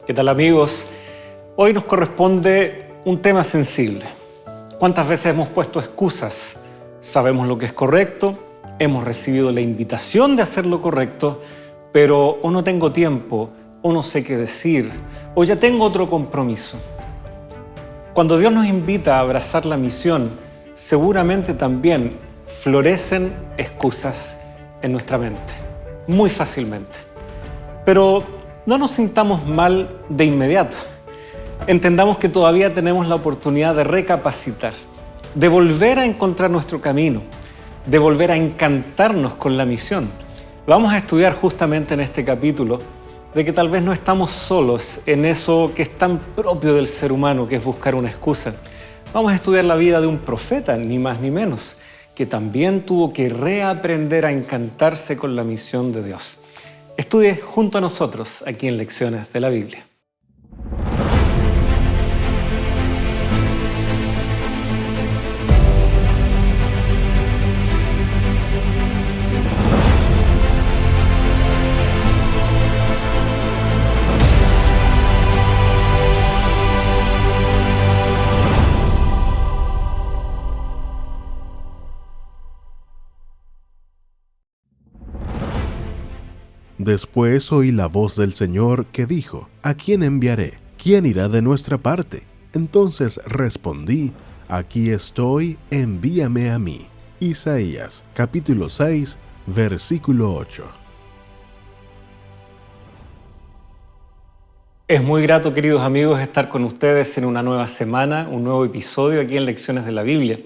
¿Qué tal, amigos? Hoy nos corresponde un tema sensible. ¿Cuántas veces hemos puesto excusas? Sabemos lo que es correcto, hemos recibido la invitación de hacer lo correcto, pero o no tengo tiempo, o no sé qué decir, o ya tengo otro compromiso. Cuando Dios nos invita a abrazar la misión, seguramente también florecen excusas en nuestra mente, muy fácilmente. Pero no nos sintamos mal de inmediato. Entendamos que todavía tenemos la oportunidad de recapacitar, de volver a encontrar nuestro camino, de volver a encantarnos con la misión. Vamos a estudiar justamente en este capítulo de que tal vez no estamos solos en eso que es tan propio del ser humano, que es buscar una excusa. Vamos a estudiar la vida de un profeta, ni más ni menos, que también tuvo que reaprender a encantarse con la misión de Dios. Estudie junto a nosotros aquí en Lecciones de la Biblia. Después oí la voz del Señor que dijo: ¿A quién enviaré? ¿Quién irá de nuestra parte? Entonces respondí: Aquí estoy, envíame a mí. Isaías, capítulo 6, versículo 8. Es muy grato, queridos amigos, estar con ustedes en una nueva semana, un nuevo episodio aquí en Lecciones de la Biblia.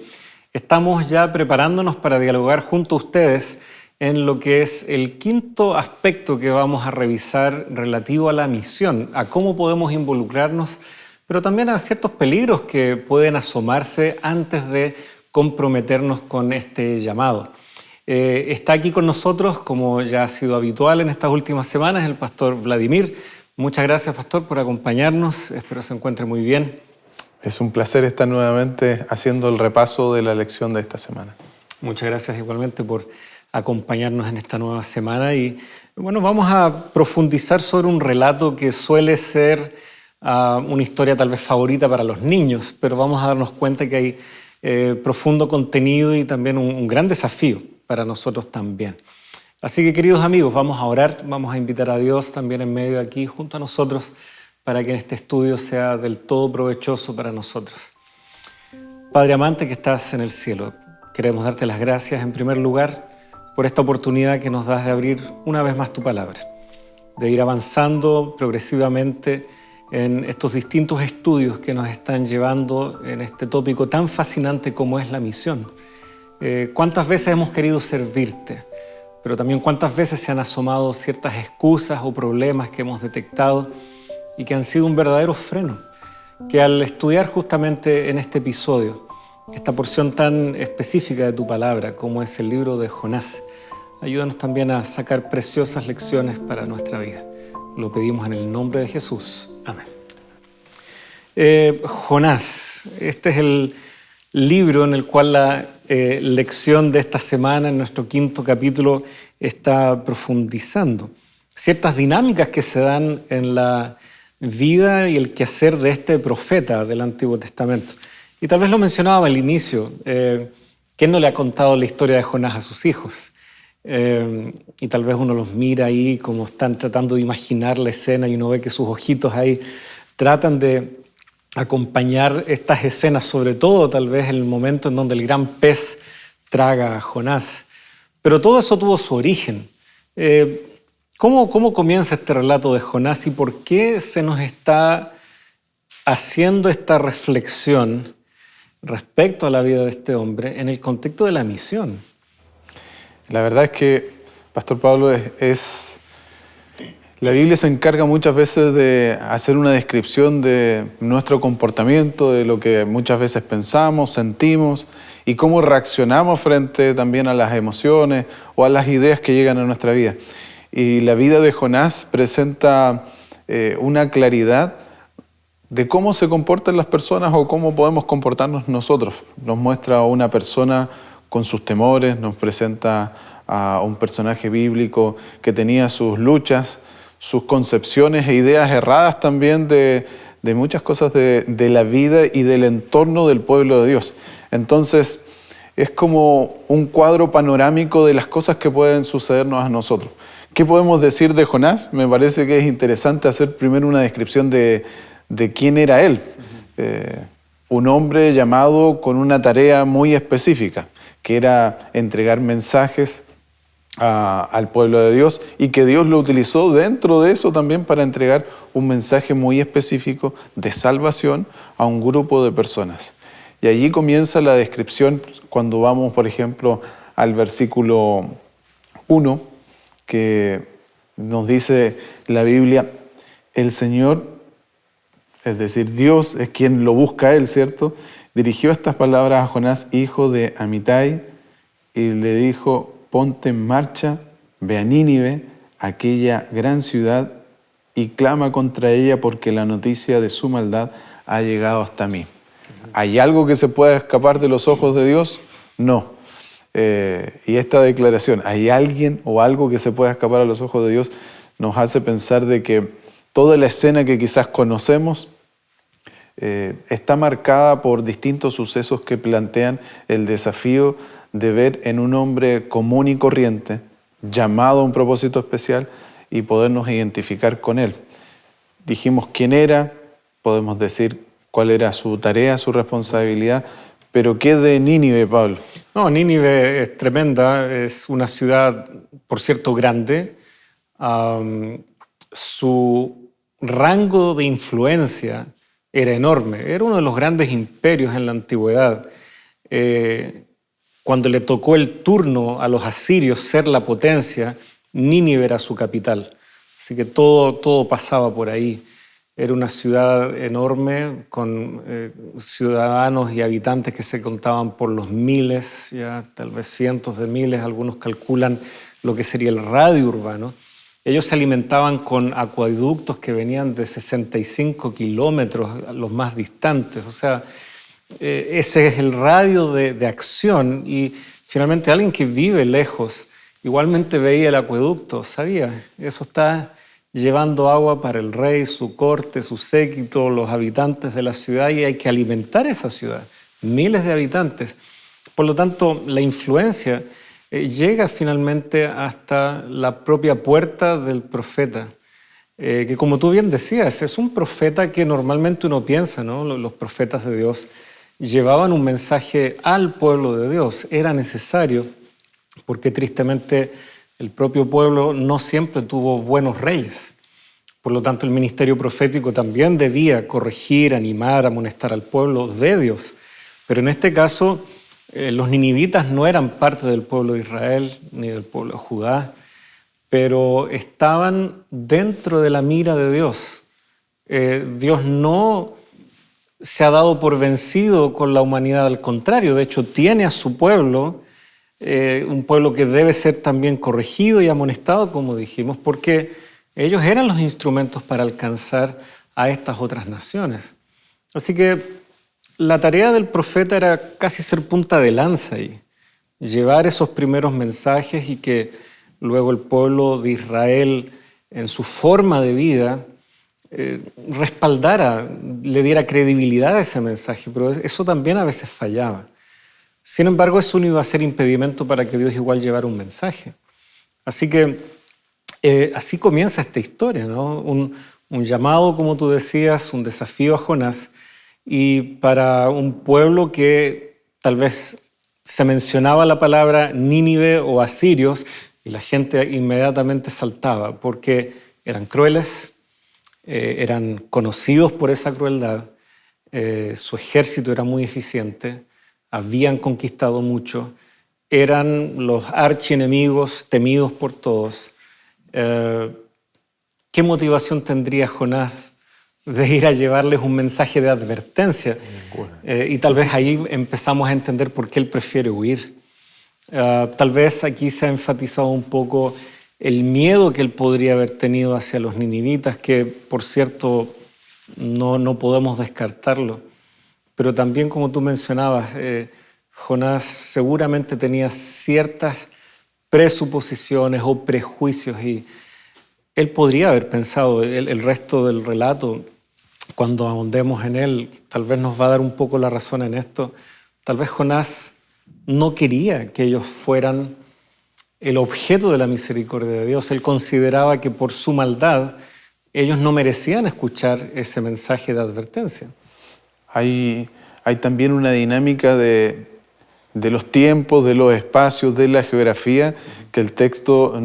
Estamos ya preparándonos para dialogar junto a ustedes en lo que es el quinto aspecto que vamos a revisar relativo a la misión, a cómo podemos involucrarnos, pero también a ciertos peligros que pueden asomarse antes de comprometernos con este llamado. Está aquí con nosotros, como ya ha sido habitual en estas últimas semanas, el pastor Vladimir. Muchas gracias, pastor, por acompañarnos. Espero se encuentre muy bien. Es un placer estar nuevamente haciendo el repaso de la lección de esta semana. Muchas gracias igualmente por acompañarnos en esta nueva semana. Y bueno, vamos a profundizar sobre un relato que suele ser una historia tal vez favorita para los niños, pero vamos a darnos cuenta que hay profundo contenido y también un gran desafío para nosotros también. Así que, queridos amigos, vamos a orar, vamos a invitar a Dios también en medio de aquí junto a nosotros para que este estudio sea del todo provechoso para nosotros. Padre amante que estás en el cielo, queremos darte las gracias en primer lugar por esta oportunidad que nos das de abrir una vez más tu palabra, de ir avanzando progresivamente en estos distintos estudios que nos están llevando en este tópico tan fascinante como es la misión. ¿Cuántas veces hemos querido servirte? Pero también cuántas veces se han asomado ciertas excusas o problemas que hemos detectado y que han sido un verdadero freno, que al estudiar justamente en este episodio esta porción tan específica de tu palabra como es el libro de Jonás, ayúdanos también a sacar preciosas lecciones para nuestra vida. Lo pedimos en el nombre de Jesús. Amén. Jonás, este es el libro en el cual la lección de esta semana, en nuestro quinto capítulo, está profundizando ciertas dinámicas que se dan en la vida y el quehacer de este profeta del Antiguo Testamento. Y tal vez lo mencionaba al inicio, ¿quién no le ha contado la historia de Jonás a sus hijos? Y tal vez uno los mira ahí como están tratando de imaginar la escena y uno ve que sus ojitos ahí tratan de acompañar estas escenas, sobre todo tal vez en el momento en donde el gran pez traga a Jonás. Pero todo eso tuvo su origen. ¿Cómo comienza este relato de Jonás y por qué se nos está haciendo esta reflexión respecto a la vida de este hombre en el contexto de la misión? La verdad es que, Pastor Pablo, la Biblia se encarga muchas veces de hacer una descripción de nuestro comportamiento, de lo que muchas veces pensamos, sentimos y cómo reaccionamos frente también a las emociones o a las ideas que llegan a nuestra vida. Y la vida de Jonás presenta una claridad de cómo se comportan las personas o cómo podemos comportarnos nosotros. Nos muestra a una persona con sus temores, nos presenta a un personaje bíblico que tenía sus luchas, sus concepciones e ideas erradas también de muchas cosas de la vida y del entorno del pueblo de Dios. Entonces, es como un cuadro panorámico de las cosas que pueden sucedernos a nosotros. ¿Qué podemos decir de Jonás? Me parece que es interesante hacer primero una descripción de quién era él. Un hombre llamado con una tarea muy específica, que era entregar mensajes al pueblo de Dios, y que Dios lo utilizó dentro de eso también para entregar un mensaje muy específico de salvación a un grupo de personas. Y allí comienza la descripción cuando vamos, por ejemplo, al versículo 1, que nos dice la Biblia: el Señor, es decir, Dios es quien lo busca a él, ¿cierto? Dirigió estas palabras a Jonás, hijo de Amitai, y le dijo: ponte en marcha, ve a Nínive, aquella gran ciudad, y clama contra ella, porque la noticia de su maldad ha llegado hasta mí. ¿Hay algo que se pueda escapar de los ojos de Dios? No. Y esta declaración, ¿hay alguien o algo que se pueda escapar a los ojos de Dios?, nos hace pensar de que toda la escena que quizás conocemos está marcada por distintos sucesos que plantean el desafío de ver en un hombre común y corriente, llamado a un propósito especial, y podernos identificar con él. Dijimos quién era, podemos decir cuál era su tarea, su responsabilidad, pero ¿qué de Nínive, Pablo? No, Nínive es tremenda, es una ciudad, por cierto, grande. Su rango de influencia era enorme, era uno de los grandes imperios en la antigüedad. Cuando le tocó el turno a los asirios ser la potencia, Nínive era su capital. Así que todo pasaba por ahí. Era una ciudad enorme con ciudadanos y habitantes que se contaban por los miles, ya tal vez cientos de miles. Algunos calculan lo que sería el radio urbano. Ellos se alimentaban con acueductos que venían de 65 kilómetros, los más distantes. O sea, ese es el radio de acción, y finalmente alguien que vive lejos igualmente veía el acueducto, sabía, eso está llevando agua para el rey, su corte, su séquito, los habitantes de la ciudad, y hay que alimentar esa ciudad, miles de habitantes. Por lo tanto, la influencia llega finalmente hasta la propia puerta del profeta, que, como tú bien decías, es un profeta que normalmente uno piensa, ¿no? Los profetas de Dios llevaban un mensaje al pueblo de Dios. Era necesario, porque tristemente el propio pueblo no siempre tuvo buenos reyes. Por lo tanto, el ministerio profético también debía corregir, animar, amonestar al pueblo de Dios. Pero en este caso, los ninivitas no eran parte del pueblo de Israel ni del pueblo de Judá, pero estaban dentro de la mira de Dios. Dios no se ha dado por vencido con la humanidad, al contrario, de hecho tiene a su pueblo, un pueblo que debe ser también corregido y amonestado, como dijimos, porque ellos eran los instrumentos para alcanzar a estas otras naciones. Así que la tarea del profeta era casi ser punta de lanza y llevar esos primeros mensajes, y que luego el pueblo de Israel, en su forma de vida, respaldara, le diera credibilidad a ese mensaje, pero eso también a veces fallaba. Sin embargo, eso no iba a ser impedimento para que Dios igual llevara un mensaje. Así que así comienza esta historia, ¿no? Un llamado, como tú decías, un desafío a Jonás, y para un pueblo que tal vez se mencionaba la palabra Nínive o asirios y la gente inmediatamente saltaba, porque eran crueles, eran conocidos por esa crueldad, su ejército era muy eficiente, habían conquistado mucho, eran los archienemigos temidos por todos. ¿Qué motivación tendría Jonás de ir a llevarles un mensaje de advertencia? Y tal vez ahí empezamos a entender por qué él prefiere huir. Tal vez aquí se ha enfatizado un poco el miedo que él podría haber tenido hacia los ninivitas, que por cierto no podemos descartarlo. Pero también, como tú mencionabas, Jonás seguramente tenía ciertas presuposiciones o prejuicios, y él podría haber pensado, el resto del relato, cuando ahondemos en él, tal vez nos va a dar un poco la razón en esto. Tal vez Jonás no quería que ellos fueran el objeto de la misericordia de Dios. Él consideraba que por su maldad ellos no merecían escuchar ese mensaje de advertencia. Hay también una dinámica de los tiempos, de los espacios, de la geografía, que el texto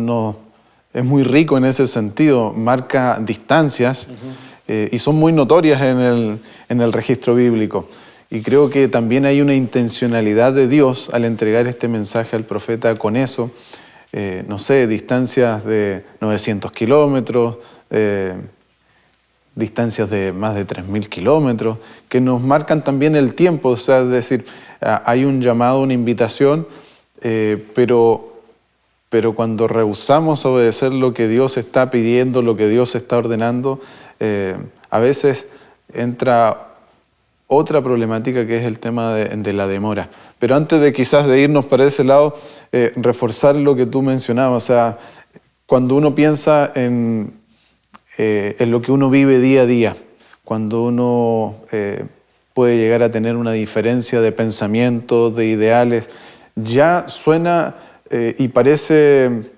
es muy rico en ese sentido, marca distancias y son muy notorias en el registro bíblico. Y creo que también hay una intencionalidad de Dios al entregar este mensaje al profeta con eso. No sé, distancias de 900 kilómetros, distancias de más de 3.000 kilómetros, que nos marcan también el tiempo, o sea, es decir, hay un llamado, una invitación, pero cuando rehusamos obedecer lo que Dios está pidiendo, lo que Dios está ordenando, a veces entra otra problemática que es el tema de la demora. Pero antes de quizás de irnos para ese lado, reforzar lo que tú mencionabas, o sea, cuando uno piensa en lo que uno vive día a día, cuando uno puede llegar a tener una diferencia de pensamientos, de ideales, ya suena y parece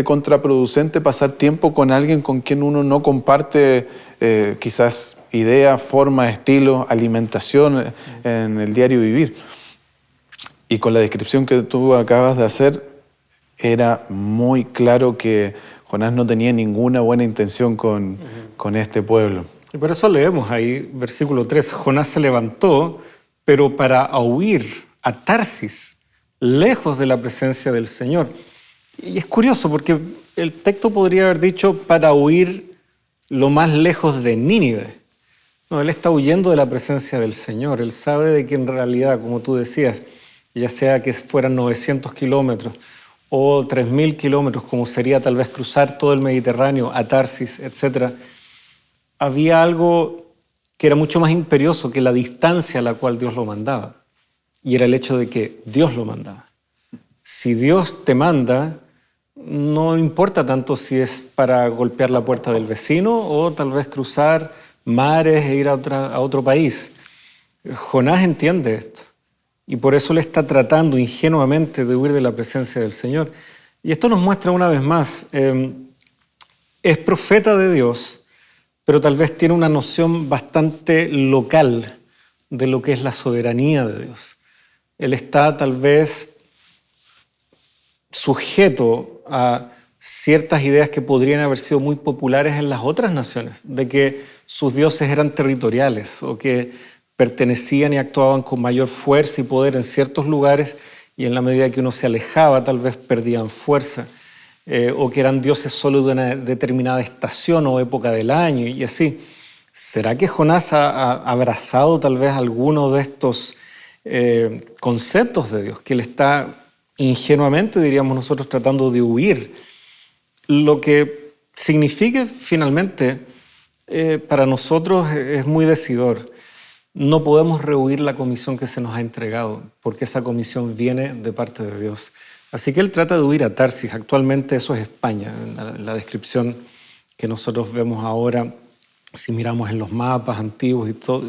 contraproducente pasar tiempo con alguien con quien uno no comparte quizás ideas, formas, estilos, alimentación en el diario vivir. Y con la descripción que tú acabas de hacer, era muy claro que Jonás no tenía ninguna buena intención con este pueblo. Y por eso leemos ahí, versículo 3, Jonás se levantó, pero para huir a Tarsis, lejos de la presencia del Señor. Y es curioso porque el texto podría haber dicho para huir lo más lejos de Nínive. No, él está huyendo de la presencia del Señor. Él sabe de que en realidad, como tú decías, ya sea que fueran 900 kilómetros o 3.000 kilómetros, como sería tal vez cruzar todo el Mediterráneo a Tarsis, etc., había algo que era mucho más imperioso que la distancia a la cual Dios lo mandaba. Y era el hecho de que Dios lo mandaba. Si Dios te manda, no importa tanto si es para golpear la puerta del vecino o tal vez cruzar mares e ir a otro país. Jonás entiende esto y por eso le está tratando ingenuamente de huir de la presencia del Señor. Y esto nos muestra una vez más, es profeta de Dios, pero tal vez tiene una noción bastante local de lo que es la soberanía de Dios. Él está tal vez sujeto a ciertas ideas que podrían haber sido muy populares en las otras naciones, de que sus dioses eran territoriales o que pertenecían y actuaban con mayor fuerza y poder en ciertos lugares y en la medida que uno se alejaba tal vez perdían fuerza, o que eran dioses solo de una determinada estación o época del año y así. ¿Será que Jonás ha abrazado tal vez algunos de estos conceptos de Dios que él está ingenuamente, diríamos nosotros, tratando de huir? Lo que significa finalmente para nosotros es muy decidor. No podemos rehuir la comisión que se nos ha entregado, porque esa comisión viene de parte de Dios. Así que él trata de huir a Tarsis. Actualmente eso es España, en la descripción que nosotros vemos ahora, si miramos en los mapas antiguos y todo.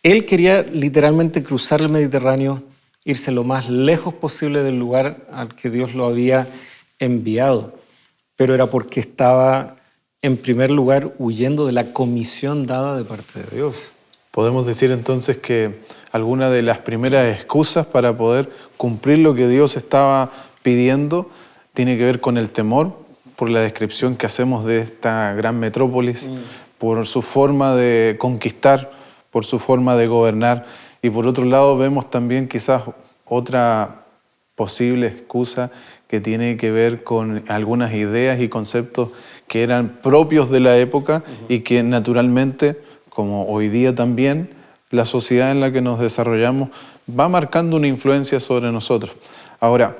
Él quería literalmente cruzar el Mediterráneo, irse lo más lejos posible del lugar al que Dios lo había enviado, pero era porque estaba en primer lugar huyendo de la comisión dada de parte de Dios. Podemos decir entonces que alguna de las primeras excusas para poder cumplir lo que Dios estaba pidiendo tiene que ver con el temor, por la descripción que hacemos de esta gran metrópolis, por su forma de conquistar, por su forma de gobernar. Y por otro lado vemos también quizás otra posible excusa que tiene que ver con algunas ideas y conceptos que eran propios de la época y que naturalmente, como hoy día también, la sociedad en la que nos desarrollamos va marcando una influencia sobre nosotros. Ahora,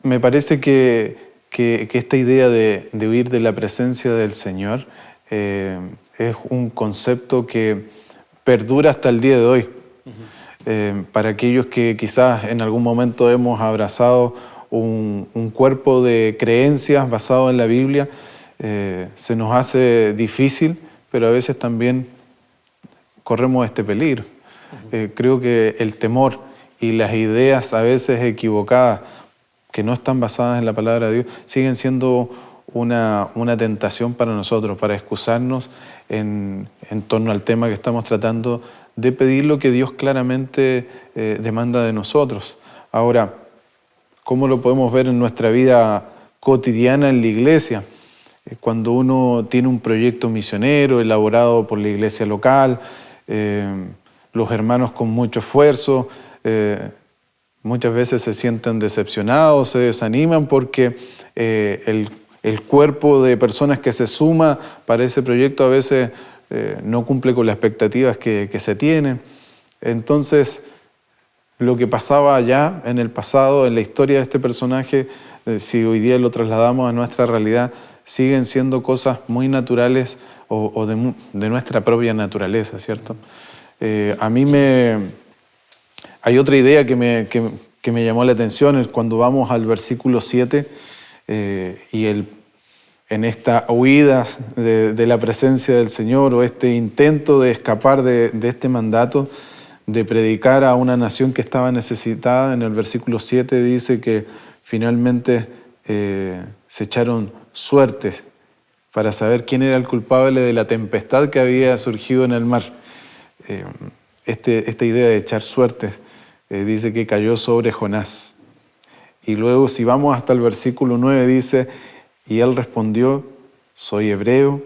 me parece que esta idea de huir de la presencia del Señor es un concepto que perdura hasta el día de hoy. Para aquellos que quizás en algún momento hemos abrazado un cuerpo de creencias basado en la Biblia, se nos hace difícil, pero a veces también corremos este peligro. Creo que el temor y las ideas a veces equivocadas, que no están basadas en la palabra de Dios, siguen siendo una tentación para nosotros, para excusarnos en torno al tema que estamos tratando, de pedir lo que Dios claramente demanda de nosotros. Ahora, ¿cómo lo podemos ver en nuestra vida cotidiana en la iglesia? Cuando uno tiene un proyecto misionero elaborado por la iglesia local, los hermanos con mucho esfuerzo, muchas veces se sienten decepcionados, se desaniman porque el cuerpo de personas que se suma para ese proyecto a veces no cumple con las expectativas que se tienen. Entonces, lo que pasaba allá en el pasado, en la historia de este personaje, si hoy día lo trasladamos a nuestra realidad, siguen siendo cosas muy naturales o de nuestra propia naturaleza, ¿cierto? Hay otra idea que me llamó la atención, es cuando vamos al versículo 7 en esta huida de la presencia del Señor, o este intento de escapar de este mandato de predicar a una nación que estaba necesitada. En el versículo 7 dice que finalmente se echaron suertes para saber quién era el culpable de la tempestad que había surgido en el mar. Esta idea de echar suertes dice que cayó sobre Jonás. Y luego, si vamos hasta el versículo 9, dice: y él respondió: soy hebreo,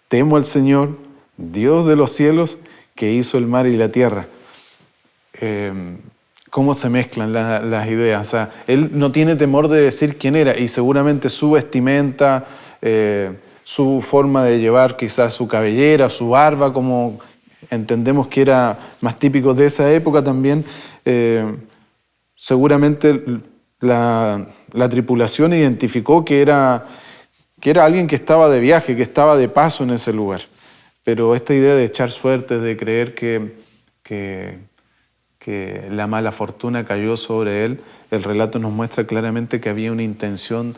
temo al Señor, Dios de los cielos, que hizo el mar y la tierra. ¿Cómo se mezclan las ideas? O sea, él no tiene temor de decir quién era, y seguramente su vestimenta, su forma de llevar quizás su cabellera, su barba, como entendemos que era más típico de esa época también, seguramente la tripulación identificó que era alguien que estaba de viaje, que estaba de paso en ese lugar. Pero esta idea de echar suertes, de creer que la mala fortuna cayó sobre él, el relato nos muestra claramente que había una intención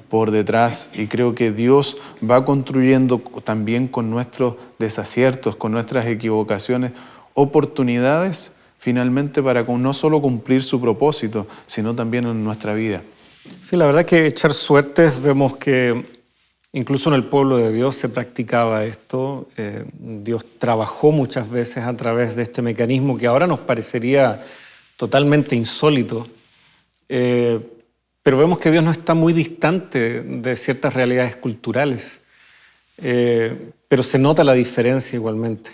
por detrás, y creo que Dios va construyendo también con nuestros desaciertos, con nuestras equivocaciones, oportunidades finalmente para no solo cumplir su propósito, sino también en nuestra vida. Sí, la verdad que echar suertes, vemos que incluso en el pueblo de Dios se practicaba esto. Dios trabajó muchas veces a través de este mecanismo que ahora nos parecería totalmente insólito. Pero vemos que Dios no está muy distante de ciertas realidades culturales. Pero se nota la diferencia igualmente.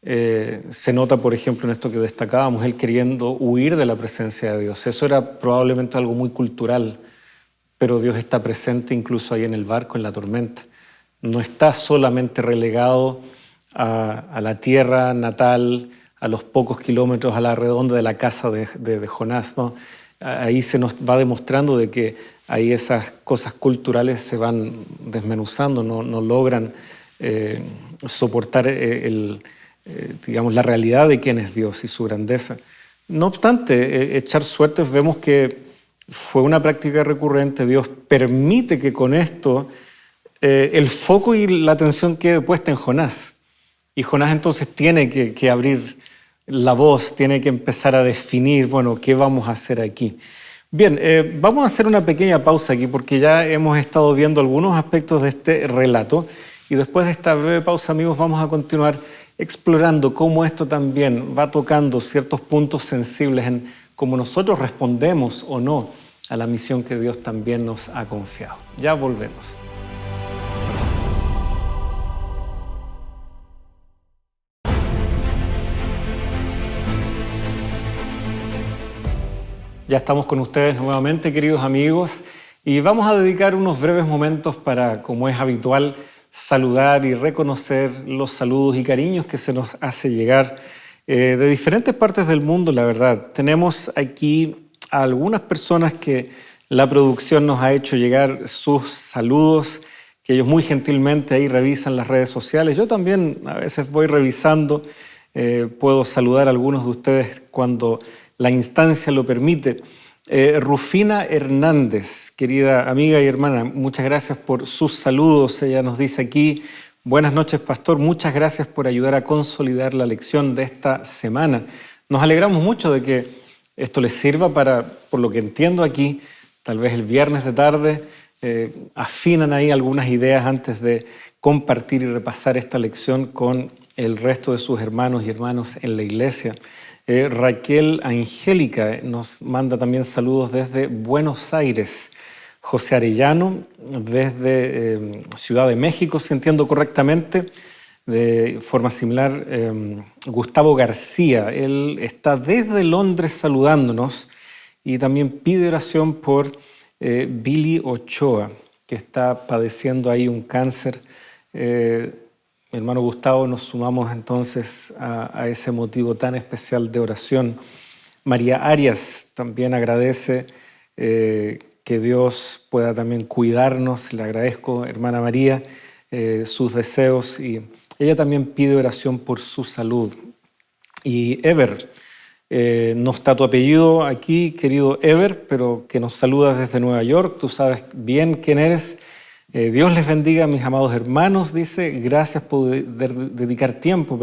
Se nota, por ejemplo, en esto que destacábamos, él queriendo huir de la presencia de Dios. Eso era probablemente algo muy cultural, pero Dios está presente incluso ahí en el barco, en la tormenta. No está solamente relegado a la tierra natal, a los pocos kilómetros a la redonda de la casa de Jonás, ¿no? Ahí se nos va demostrando de que ahí esas cosas culturales se van desmenuzando, no logran soportar digamos, la realidad de quién es Dios y su grandeza. No obstante, echar suertes, vemos que fue una práctica recurrente. Dios permite que con esto el foco y la atención quede puesta en Jonás. Y Jonás entonces tiene que abrir la voz, tiene que empezar a definir, bueno, ¿qué vamos a hacer aquí? Bien, vamos a hacer una pequeña pausa aquí porque ya hemos estado viendo algunos aspectos de este relato, y después de esta breve pausa, amigos, vamos a continuar explorando cómo esto también va tocando ciertos puntos sensibles en cómo nosotros respondemos o no a la misión que Dios también nos ha confiado. Ya volvemos. Ya estamos con ustedes nuevamente, queridos amigos, y vamos a dedicar unos breves momentos para, como es habitual, saludar y reconocer los saludos y cariños que se nos hace llegar de diferentes partes del mundo, la verdad. Tenemos aquí a algunas personas que la producción nos ha hecho llegar sus saludos, que ellos muy gentilmente ahí revisan las redes sociales. Yo también a veces voy revisando, puedo saludar a algunos de ustedes cuando la instancia lo permite. Rufina Hernández, querida amiga y hermana, muchas gracias por sus saludos. Ella nos dice aquí: buenas noches, pastor, muchas gracias por ayudar a consolidar la lección de esta semana. Nos alegramos mucho de que esto les sirva para, por lo que entiendo aquí, tal vez el viernes de tarde, afinan ahí algunas ideas antes de compartir y repasar esta lección con el resto de sus hermanos y hermanas en la iglesia. Raquel Angélica nos manda también saludos desde Buenos Aires. José Arellano desde Ciudad de México, si entiendo correctamente. De forma similar, Gustavo García, él está desde Londres saludándonos y también pide oración por Billy Ochoa, que está padeciendo ahí un cáncer. Mi hermano Gustavo, nos sumamos entonces a ese motivo tan especial de oración. María Arias también agradece que Dios pueda también cuidarnos. Le agradezco, hermana María, sus deseos, y ella también pide oración por su salud. Y Ever, no está tu apellido aquí, querido Ever, pero que nos saludas desde Nueva York. Tú sabes bien quién eres. Dios les bendiga, mis amados hermanos, dice, gracias por dedicar tiempo,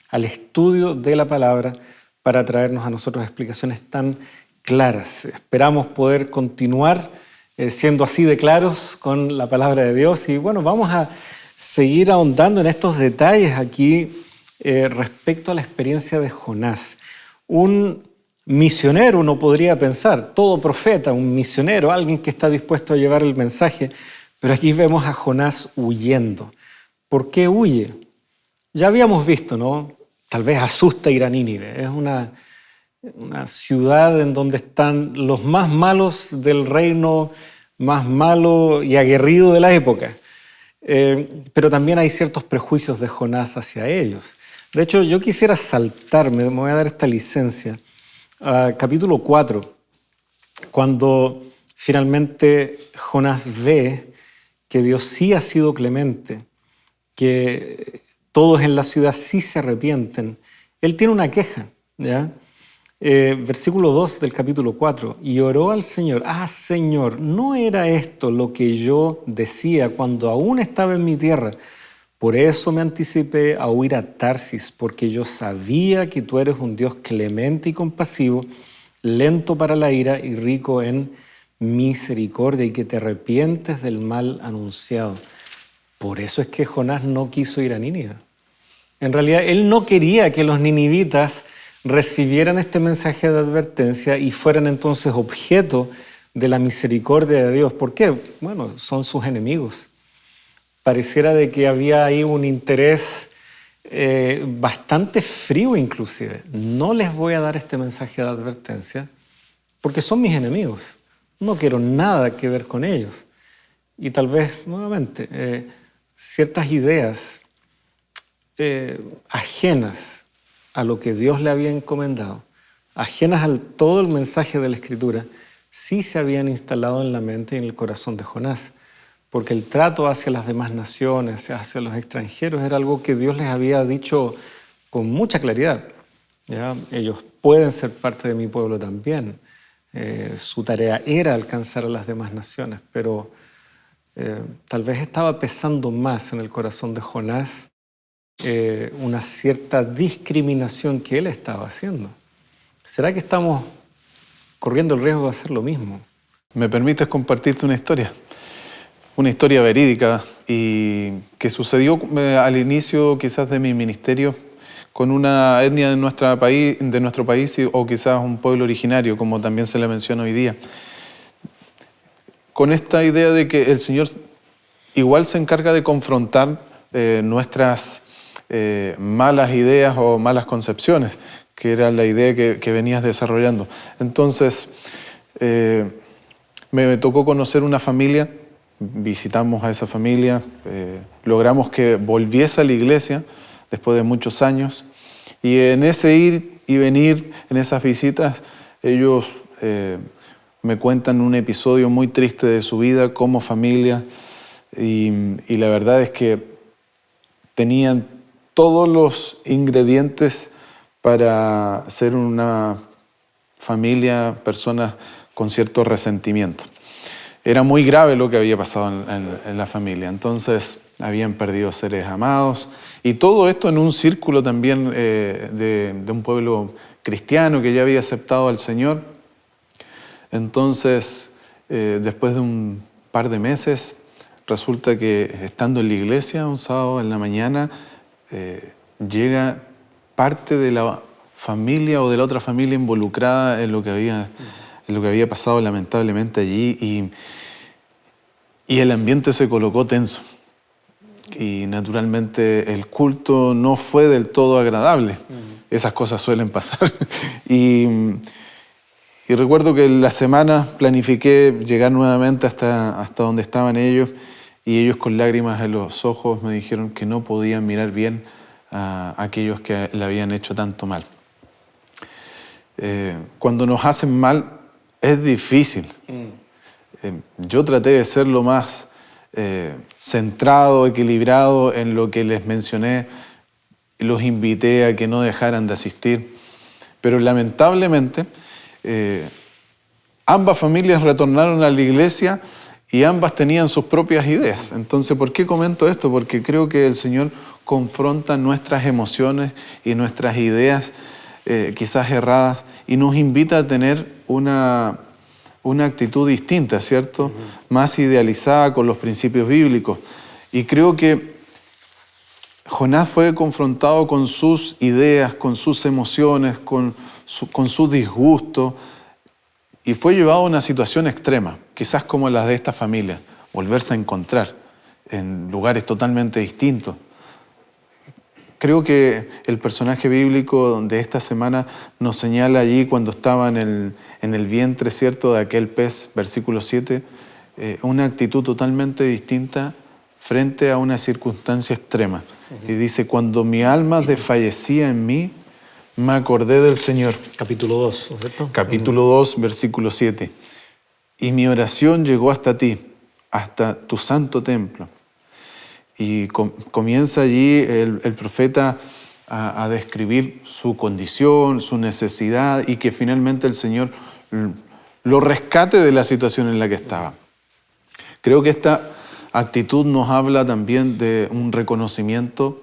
al estudio de la palabra para traernos a nosotros explicaciones tan claras. Esperamos poder continuar siendo así de claros con la palabra de Dios. Y bueno, vamos a seguir ahondando en estos detalles aquí respecto a la experiencia de Jonás. Un misionero, uno podría pensar, todo profeta, un misionero, alguien que está dispuesto a llevar el mensaje. Pero aquí vemos a Jonás huyendo. ¿Por qué huye? Ya habíamos visto, ¿no? Tal vez asusta ir a Nínive. Es una ciudad en donde están los más malos del reino, más malo y aguerrido de la época. Pero también hay ciertos prejuicios de Jonás hacia ellos. De hecho, yo quisiera saltarme, me voy a dar esta licencia, a capítulo 4, cuando finalmente Jonás ve que Dios sí ha sido clemente, que todos en la ciudad sí se arrepienten. Él tiene una queja, ¿ya? Versículo 2 del capítulo 4, y oró al Señor: Señor, ¿no era esto lo que yo decía cuando aún estaba en mi tierra? Por eso me anticipé a huir a Tarsis, porque yo sabía que tú eres un Dios clemente y compasivo, lento para la ira y rico en misericordia, y que te arrepientes del mal anunciado. Por eso es que Jonás no quiso ir a Nínive. En realidad, él no quería que los ninivitas recibieran este mensaje de advertencia y fueran entonces objeto de la misericordia de Dios. ¿Por qué? Bueno, son sus enemigos. Pareciera de que había ahí un interés bastante frío inclusive. No les voy a dar este mensaje de advertencia porque son mis enemigos. No quiero nada que ver con ellos. Y tal vez, nuevamente, ciertas ideas ajenas a lo que Dios le había encomendado, ajenas a todo el mensaje de la Escritura, sí se habían instalado en la mente y en el corazón de Jonás, porque el trato hacia las demás naciones, hacia los extranjeros, era algo que Dios les había dicho con mucha claridad. ¿Ya? Ellos pueden ser parte de mi pueblo también. Su tarea era alcanzar a las demás naciones, pero tal vez estaba pesando más en el corazón de Jonás una cierta discriminación que él estaba haciendo. ¿Será que estamos corriendo el riesgo de hacer lo mismo? ¿Me permites compartirte una historia verídica y que sucedió al inicio quizás de mi ministerio con una etnia de nuestro país o quizás un pueblo originario, como también se le menciona hoy día. Con esta idea de que el Señor igual se encarga de confrontar nuestras malas ideas o malas concepciones, que era la idea que venías desarrollando. Entonces, me tocó conocer una familia, visitamos a esa familia, logramos que volviese a la iglesia después de muchos años, y en ese ir y venir, en esas visitas, ellos me cuentan un episodio muy triste de su vida como familia, y la verdad es que tenían todos los ingredientes para ser una familia, personas con cierto resentimiento. Era muy grave lo que había pasado en la familia. Entonces habían perdido seres amados. Y todo esto en un círculo también de un pueblo cristiano que ya había aceptado al Señor. Entonces, después de un par de meses, resulta que estando en la iglesia un sábado en la mañana, llega parte de la familia o de la otra familia involucrada en lo que había pasado lamentablemente allí y el ambiente se colocó tenso. Y naturalmente el culto no fue del todo agradable. Esas cosas suelen pasar. Y recuerdo que en la semana planifiqué llegar nuevamente hasta donde estaban ellos y ellos con lágrimas en los ojos me dijeron que no podían mirar bien a aquellos que le habían hecho tanto mal. Cuando nos hacen mal es difícil. Yo traté de ser lo más centrado, equilibrado en lo que les mencioné. Los invité a que no dejaran de asistir. Pero lamentablemente ambas familias retornaron a la iglesia y ambas tenían sus propias ideas. Entonces, ¿por qué comento esto? Porque creo que el Señor confronta nuestras emociones y nuestras ideas quizás erradas y nos invita a tener una actitud distinta, ¿cierto? Más idealizada con los principios bíblicos. Y creo que Jonás fue confrontado con sus ideas, con sus emociones, con su disgusto y fue llevado a una situación extrema, quizás como las de esta familia, volverse a encontrar en lugares totalmente distintos. Creo que el personaje bíblico de esta semana nos señala allí cuando estaba en el vientre, ¿cierto?, de aquel pez, versículo 7, una actitud totalmente distinta frente a una circunstancia extrema. Y dice, cuando mi alma desfallecía en mí, me acordé del Señor. Capítulo 2, ¿no es cierto? Capítulo 2, versículo 7. Y mi oración llegó hasta ti, hasta tu santo templo. Y comienza allí el profeta a describir su condición, su necesidad y que finalmente el Señor lo rescate de la situación en la que estaba. Creo que esta actitud nos habla también de un reconocimiento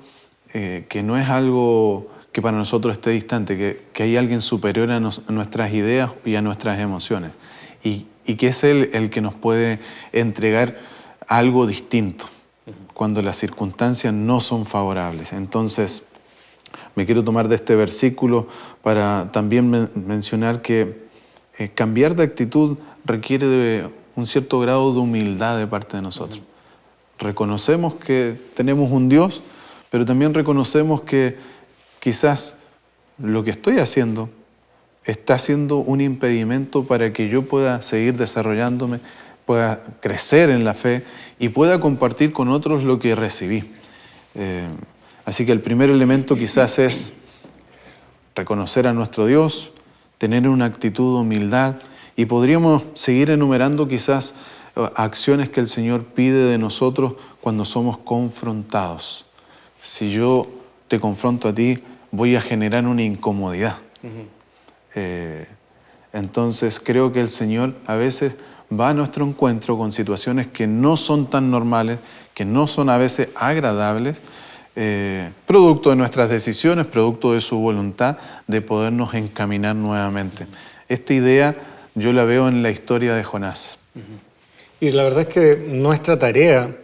que no es algo que para nosotros esté distante, que hay alguien superior a nuestras ideas y a nuestras emociones y que es Él el que nos puede entregar algo distinto cuando las circunstancias no son favorables. Entonces, me quiero tomar de este versículo para también mencionar que cambiar de actitud requiere de un cierto grado de humildad de parte de nosotros. Reconocemos que tenemos un Dios, pero también reconocemos que quizás lo que estoy haciendo está siendo un impedimento para que yo pueda seguir desarrollándome, pueda crecer en la fe y pueda compartir con otros lo que recibí. Así que el primer elemento quizás es reconocer a nuestro Dios, tener una actitud de humildad y podríamos seguir enumerando quizás acciones que el Señor pide de nosotros cuando somos confrontados. Si yo te confronto a ti, voy a generar una incomodidad. Entonces creo que el Señor a veces va a nuestro encuentro con situaciones que no son tan normales, que no son a veces agradables, producto de nuestras decisiones, producto de su voluntad de podernos encaminar nuevamente. Esta idea yo la veo en la historia de Jonás. Y la verdad es que nuestra tarea,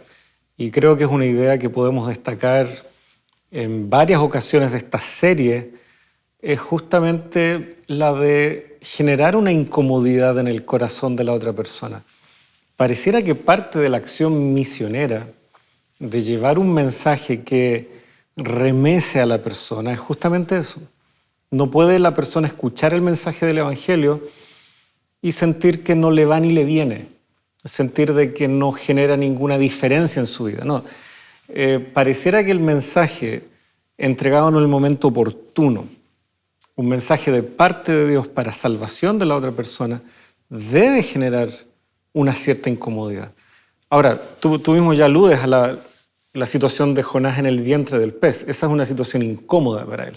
y creo que es una idea que podemos destacar en varias ocasiones de esta serie, es justamente la de generar una incomodidad en el corazón de la otra persona. Pareciera que parte de la acción misionera de llevar un mensaje que remece a la persona es justamente eso. No puede la persona escuchar el mensaje del Evangelio y sentir que no le va ni le viene, sentir de que no genera ninguna diferencia en su vida. No, pareciera que el mensaje entregado en el momento oportuno, un mensaje de parte de Dios para salvación de la otra persona, debe generar una cierta incomodidad. Ahora, tú mismo ya aludes a la situación de Jonás en el vientre del pez. Esa es una situación incómoda para él.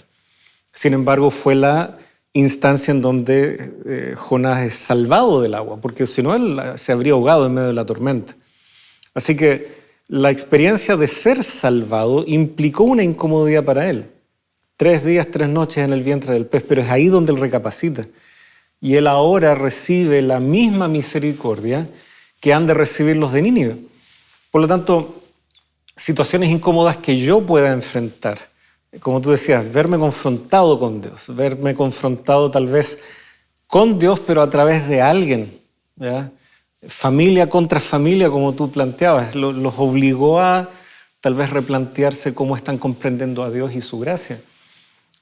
Sin embargo, fue la instancia en donde Jonás es salvado del agua, porque si no él se habría ahogado en medio de la tormenta. Así que la experiencia de ser salvado implicó una incomodidad para él. 3 días, 3 noches en el vientre del pez, pero es ahí donde él recapacita. Y él ahora recibe la misma misericordia que han de recibir los de Nínive. Por lo tanto, situaciones incómodas que yo pueda enfrentar, como tú decías, verme confrontado con Dios, verme confrontado tal vez con Dios, pero a través de alguien, ¿ya? Familia contra familia, como tú planteabas, los obligó a tal vez replantearse cómo están comprendiendo a Dios y su gracia.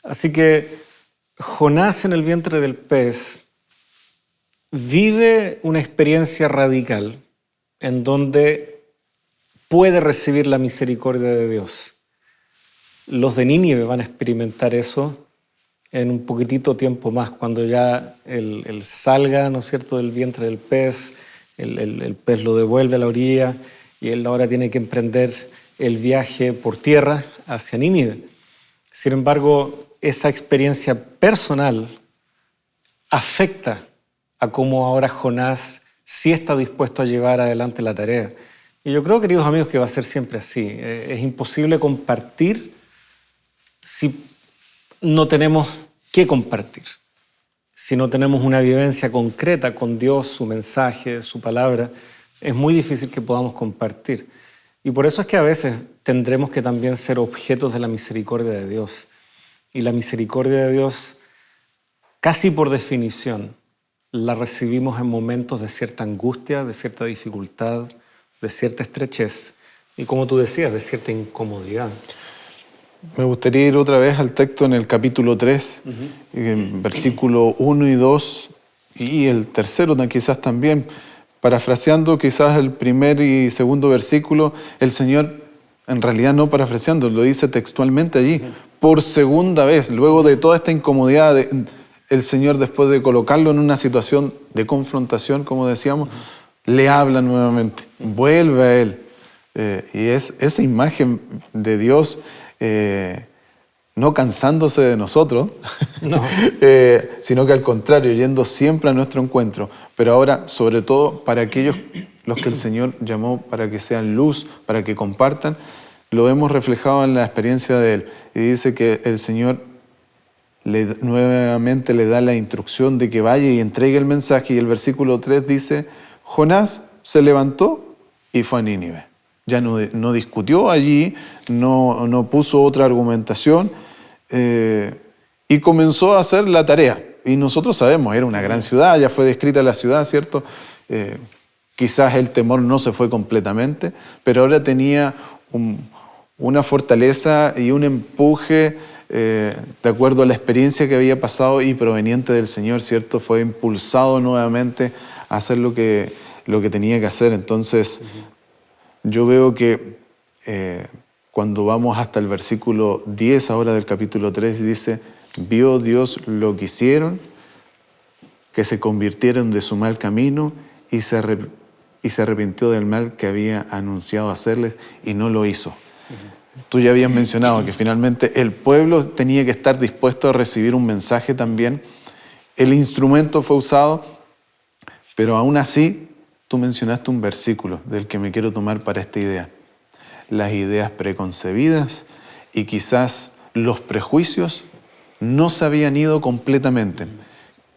Así que Jonás en el vientre del pez vive una experiencia radical en donde puede recibir la misericordia de Dios. Los de Nínive van a experimentar eso en un poquitito tiempo más, cuando ya él salga, ¿no es cierto?, del vientre del pez, el pez lo devuelve a la orilla y él ahora tiene que emprender el viaje por tierra hacia Nínive. Sin embargo, esa experiencia personal afecta a cómo ahora Jonás sí está dispuesto a llevar adelante la tarea. Y yo creo, queridos amigos, que va a ser siempre así. Es imposible compartir si no tenemos qué compartir, si no tenemos una vivencia concreta con Dios, su mensaje, su palabra. Es muy difícil que podamos compartir. Y por eso es que a veces tendremos que también ser objetos de la misericordia de Dios. Y la misericordia de Dios, casi por definición, la recibimos en momentos de cierta angustia, de cierta dificultad, de cierta estrechez y, como tú decías, de cierta incomodidad. Me gustaría ir otra vez al texto en el capítulo 3, en versículo 1 y 2, y el tercero quizás también. Parafraseando quizás el primer y segundo versículo, el Señor, en realidad no parafraseando, lo dice textualmente allí, por segunda vez, luego de toda esta incomodidad, el Señor, después de colocarlo en una situación de confrontación, como decíamos, le habla nuevamente, vuelve a Él. Y es esa imagen de Dios no cansándose de nosotros, no. Sino que al contrario, yendo siempre a nuestro encuentro. Pero ahora, sobre todo, para aquellos los que el Señor llamó para que sean luz, para que compartan, lo hemos reflejado en la experiencia de Él. Y dice que el Señor nuevamente le da la instrucción de que vaya y entregue el mensaje. Y el versículo 3 dice, Jonás se levantó y fue a Nínive. Ya no discutió allí, no puso otra argumentación y comenzó a hacer la tarea. Y nosotros sabemos, era una gran ciudad, ya fue descrita la ciudad, ¿cierto? Quizás el temor no se fue completamente, pero ahora tenía una fortaleza y un empuje de acuerdo a la experiencia que había pasado y proveniente del Señor, ¿cierto? Fue impulsado nuevamente a hacer lo que tenía que hacer. Entonces, yo veo que cuando vamos hasta el versículo 10 ahora del capítulo 3, dice, vio Dios lo que hicieron, que se convirtieron de su mal camino y se arrepintió del mal que había anunciado hacerles y no lo hizo. Tú ya habías mencionado que finalmente el pueblo tenía que estar dispuesto a recibir un mensaje también. El instrumento fue usado, pero aún así tú mencionaste un versículo del que me quiero tomar para esta idea. Las ideas preconcebidas y quizás los prejuicios no se habían ido completamente.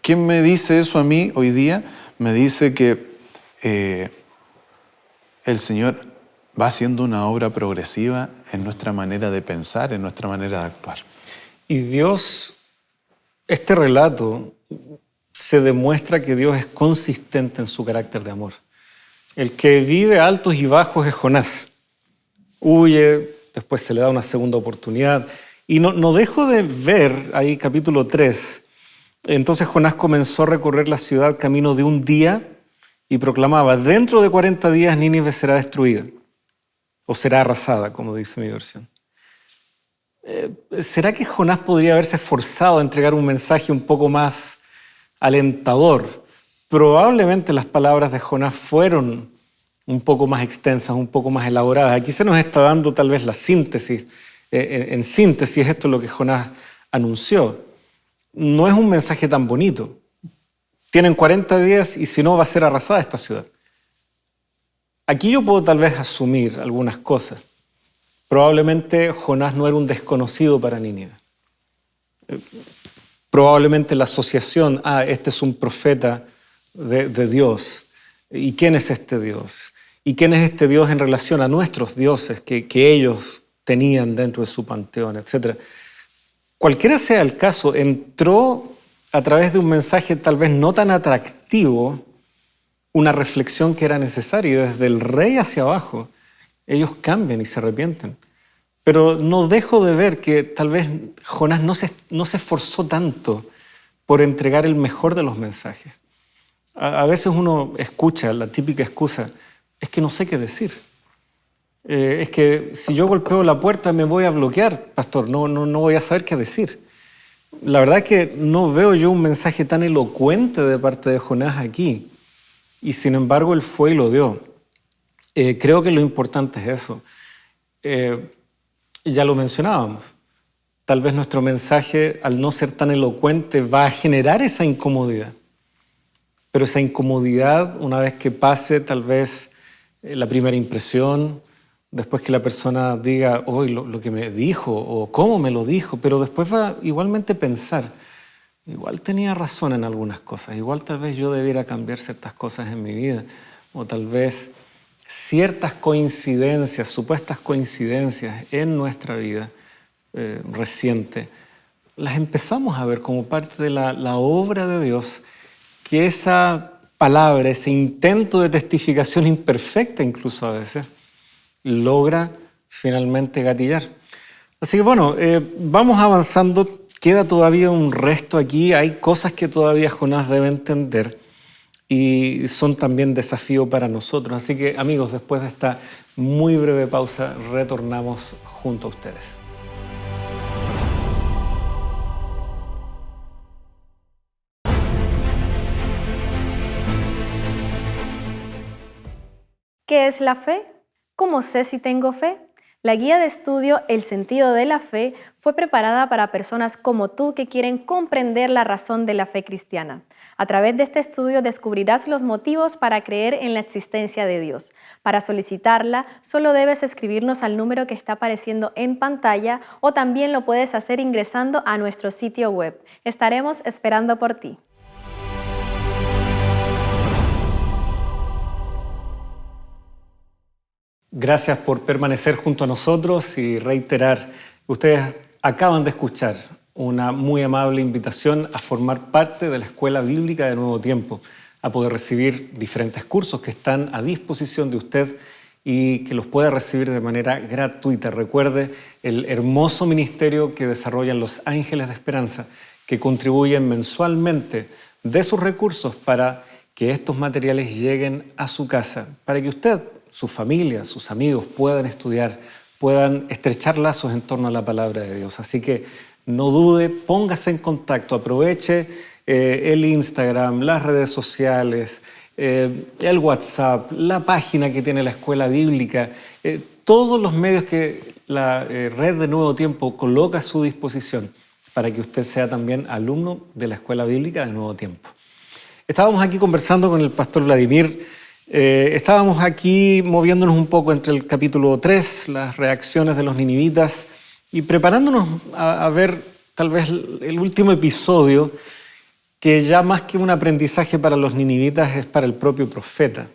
¿Quién me dice eso a mí hoy día? Me dice que el Señor va haciendo una obra progresiva en nuestra manera de pensar, en nuestra manera de actuar. Y Dios, este relato, se demuestra que Dios es consistente en su carácter de amor. El que vive altos y bajos es Jonás. Huye, después se le da una segunda oportunidad. Y no dejo de ver ahí capítulo 3. Entonces Jonás comenzó a recorrer la ciudad camino de un día y proclamaba, dentro de 40 días Nínive será destruida. O será arrasada, como dice mi versión. ¿Será que Jonás podría haberse esforzado a entregar un mensaje un poco más alentador? Probablemente las palabras de Jonás fueron un poco más extensas, un poco más elaboradas. Aquí se nos está dando tal vez la síntesis. En síntesis, esto es lo que Jonás anunció. no es un mensaje tan bonito. Tienen 40 días y si no va a ser arrasada esta ciudad. Aquí yo puedo tal vez asumir algunas cosas. Probablemente Jonás no era un desconocido para Nínive. Probablemente la asociación, este es un profeta de Dios. ¿Y quién es este Dios? ¿Y quién es este Dios en relación a nuestros dioses que ellos tenían dentro de su panteón, etcétera? Cualquiera sea el caso, entró a través de un mensaje tal vez no tan atractivo, una reflexión que era necesaria, y desde el rey hacia abajo, ellos cambian y se arrepienten. Pero no dejo de ver que tal vez Jonás no se esforzó tanto por entregar el mejor de los mensajes. A veces uno escucha la típica excusa, es que no sé qué decir. Es que si yo golpeo la puerta me voy a bloquear, pastor, no voy a saber qué decir. La verdad es que no veo yo un mensaje tan elocuente de parte de Jonás aquí, y sin embargo él fue y lo dio. Creo que lo importante es eso. Ya lo mencionábamos. Tal vez nuestro mensaje, al no ser tan elocuente, va a generar esa incomodidad. Pero esa incomodidad, una vez que pase tal vez la primera impresión, después que la persona diga, lo que me dijo o cómo me lo dijo, pero después va igualmente pensar, igual tenía razón en algunas cosas, igual tal vez yo debiera cambiar ciertas cosas en mi vida, o tal vez ciertas coincidencias, supuestas coincidencias en nuestra vida reciente, las empezamos a ver como parte de la obra de Dios, que esa palabra, ese intento de testificación imperfecta incluso a veces, logra finalmente gatillar. Así que bueno, vamos avanzando, queda todavía un resto aquí, hay cosas que todavía Jonás debe entender y son también desafío para nosotros. Así que amigos, después de esta muy breve pausa, retornamos junto a ustedes. ¿Qué es la fe? ¿Cómo sé si tengo fe? La guía de estudio El sentido de la fe fue preparada para personas como tú que quieren comprender la razón de la fe cristiana. A través de este estudio descubrirás los motivos para creer en la existencia de Dios. Para solicitarla, solo debes escribirnos al número que está apareciendo en pantalla o también lo puedes hacer ingresando a nuestro sitio web. Estaremos esperando por ti. Gracias por permanecer junto a nosotros y reiterar, ustedes acaban de escuchar una muy amable invitación a formar parte de la Escuela Bíblica de Nuevo Tiempo, a poder recibir diferentes cursos que están a disposición de usted y que los pueda recibir de manera gratuita. Recuerde el hermoso ministerio que desarrollan los Ángeles de Esperanza, que contribuyen mensualmente de sus recursos para que estos materiales lleguen a su casa, para que usted, su familia, sus amigos puedan estudiar, puedan estrechar lazos en torno a la palabra de Dios. Así que no dude, póngase en contacto, aproveche el Instagram, las redes sociales, el WhatsApp, la página que tiene la Escuela Bíblica, todos los medios que la Red de Nuevo Tiempo coloca a su disposición para que usted sea también alumno de la Escuela Bíblica de Nuevo Tiempo. Estábamos aquí conversando con el pastor Vladimir. Estábamos aquí moviéndonos un poco entre el capítulo 3, las reacciones de los ninivitas, y preparándonos a ver tal vez el último episodio, que ya más que un aprendizaje para los ninivitas es para el propio profeta.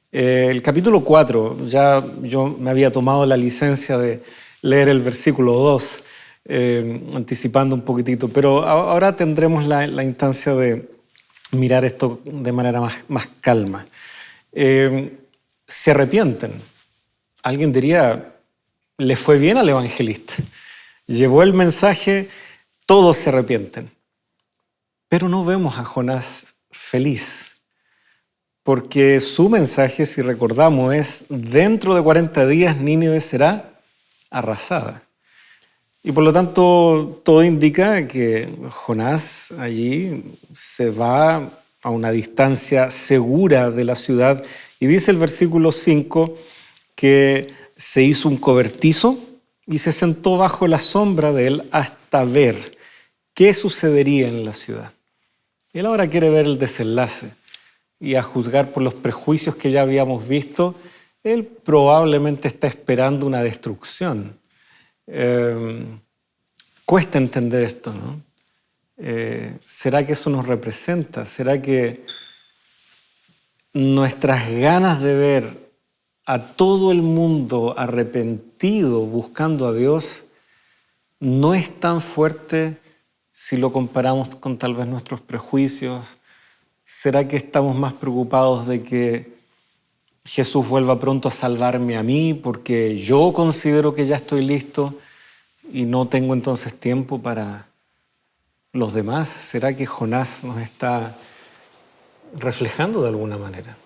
El capítulo 4, ya yo me había tomado la licencia de leer el versículo 2, anticipando un poquitito, pero ahora tendremos la instancia de mirar esto de manera más calma. Se arrepienten. Alguien diría, le fue bien al evangelista. Llevó el mensaje, todos se arrepienten. Pero no vemos a Jonás feliz, porque su mensaje, si recordamos, es dentro de 40 días Nínive será arrasada. Y por lo tanto, todo indica que Jonás allí se va a una distancia segura de la ciudad. Y dice el versículo 5 que se hizo un cobertizo y se sentó bajo la sombra de él hasta ver ¿qué sucedería en la ciudad? Él ahora quiere ver el desenlace y a juzgar por los prejuicios que ya habíamos visto, él probablemente está esperando una destrucción. Cuesta entender esto, ¿no? ¿Será que eso nos representa? ¿Será que nuestras ganas de ver a todo el mundo arrepentido buscando a Dios no es tan fuerte si lo comparamos con tal vez nuestros prejuicios? ¿Será que estamos más preocupados de que Jesús vuelva pronto a salvarme a mí porque yo considero que ya estoy listo y no tengo entonces tiempo para los demás? ¿Será que Jonás nos está reflejando de alguna manera?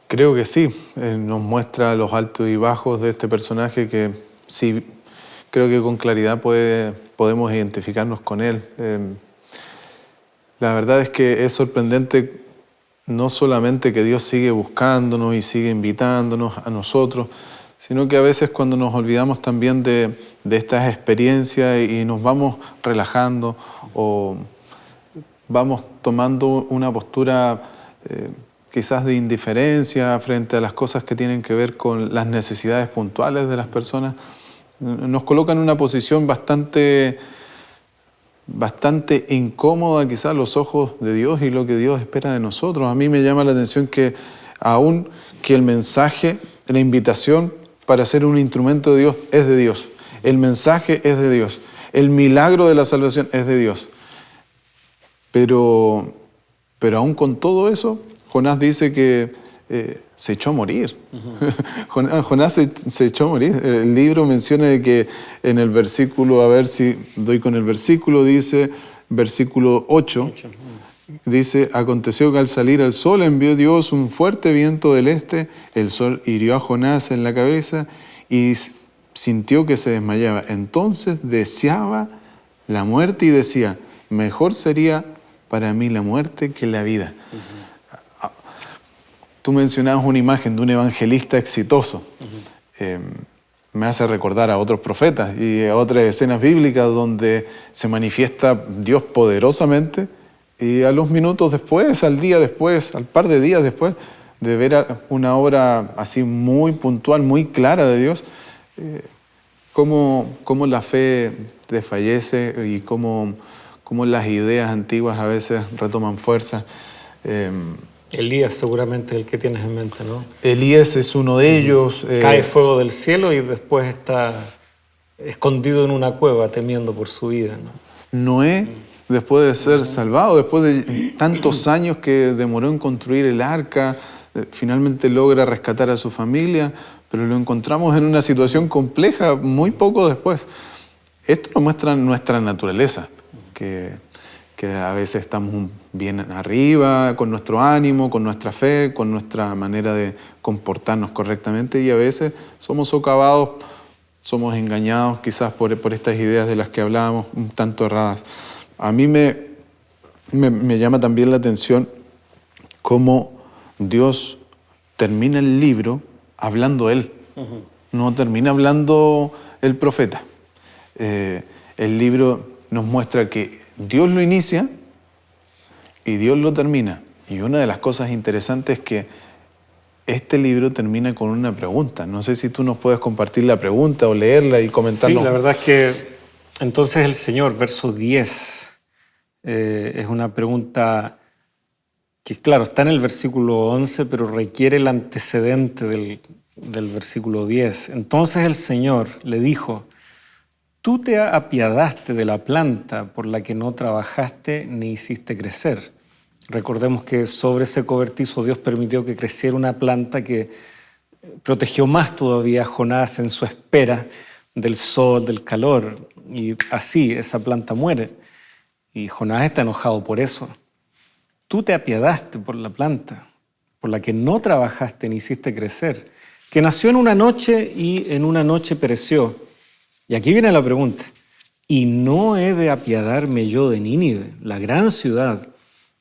Creo que sí, nos muestra los altos y bajos de este personaje que sí, creo que con claridad podemos identificarnos con él. La verdad es que es sorprendente no solamente que Dios sigue buscándonos y sigue invitándonos a nosotros, sino que a veces cuando nos olvidamos también de estas experiencias y nos vamos relajando o vamos tomando una postura quizás de indiferencia frente a las cosas que tienen que ver con las necesidades puntuales de las personas, nos coloca en una posición bastante incómoda quizás a los ojos de Dios y lo que Dios espera de nosotros. A mí me llama la atención que aún que el mensaje, la invitación para ser un instrumento de Dios es de Dios. El mensaje es de Dios. El milagro de la salvación es de Dios. Pero aún con todo eso, Jonás dice que se echó a morir. Jonás se echó a morir. El libro menciona de que en el versículo, a ver si doy con el versículo, dice, versículo 8, dice, aconteció que al salir el sol envió Dios un fuerte viento del este, el sol hirió a Jonás en la cabeza y sintió que se desmayaba. Entonces deseaba la muerte y decía, mejor sería para mí la muerte que la vida. Tú mencionabas una imagen de un evangelista exitoso. Me hace recordar a otros profetas y a otras escenas bíblicas donde se manifiesta Dios poderosamente y a los minutos después, al día después, al par de días después de ver una obra así muy puntual, muy clara de Dios, cómo la fe desfallece y cómo las ideas antiguas a veces retoman fuerza. Elías seguramente es el que tienes en mente, ¿no? Elías es uno de ellos. Cae fuego del cielo y después está escondido en una cueva temiendo por su vida, ¿no? Noé, después de ser salvado, después de tantos años que demoró en construir el arca, finalmente logra rescatar a su familia, pero lo encontramos en una situación compleja muy poco después. Esto nos muestra nuestra naturaleza, que a veces estamos bien arriba, con nuestro ánimo, con nuestra fe, con nuestra manera de comportarnos correctamente y a veces somos socavados, somos engañados quizás por estas ideas de las que hablábamos, un tanto erradas. A mí me llama también la atención cómo Dios termina el libro hablando Él, no termina hablando el profeta. El libro nos muestra que Dios lo inicia y Dios lo termina. Y una de las cosas interesantes es que este libro termina con una pregunta. No sé si tú nos puedes compartir la pregunta o leerla y comentarnos. Sí, la verdad es que entonces el Señor, verso 10, es una pregunta que, claro, está en el versículo 11, pero requiere el antecedente del versículo 10. Entonces el Señor le dijo, tú te apiadaste de la planta por la que no trabajaste ni hiciste crecer. Recordemos que sobre ese cobertizo Dios permitió que creciera una planta que protegió más todavía a Jonás en su espera del sol, del calor. Y así esa planta muere. Y Jonás está enojado por eso. Tú te apiadaste por la planta, por la que no trabajaste ni hiciste crecer, que nació en una noche y en una noche pereció. Y aquí viene la pregunta, ¿y no he de apiadarme yo de Nínive, la gran ciudad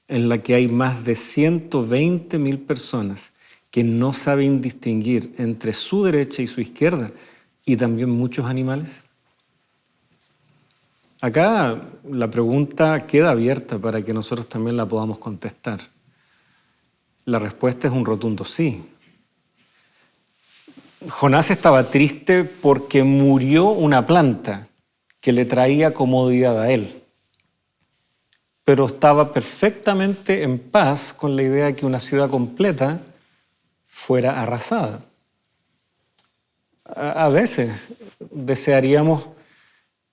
en la que hay más de 120,000 personas que no saben distinguir entre su derecha y su izquierda y también muchos animales? Acá la pregunta queda abierta para que nosotros también la podamos contestar. La respuesta es un rotundo sí. Jonás estaba triste porque murió una planta que le traía comodidad a él, pero estaba perfectamente en paz con la idea de que una ciudad completa fuera arrasada. A veces desearíamos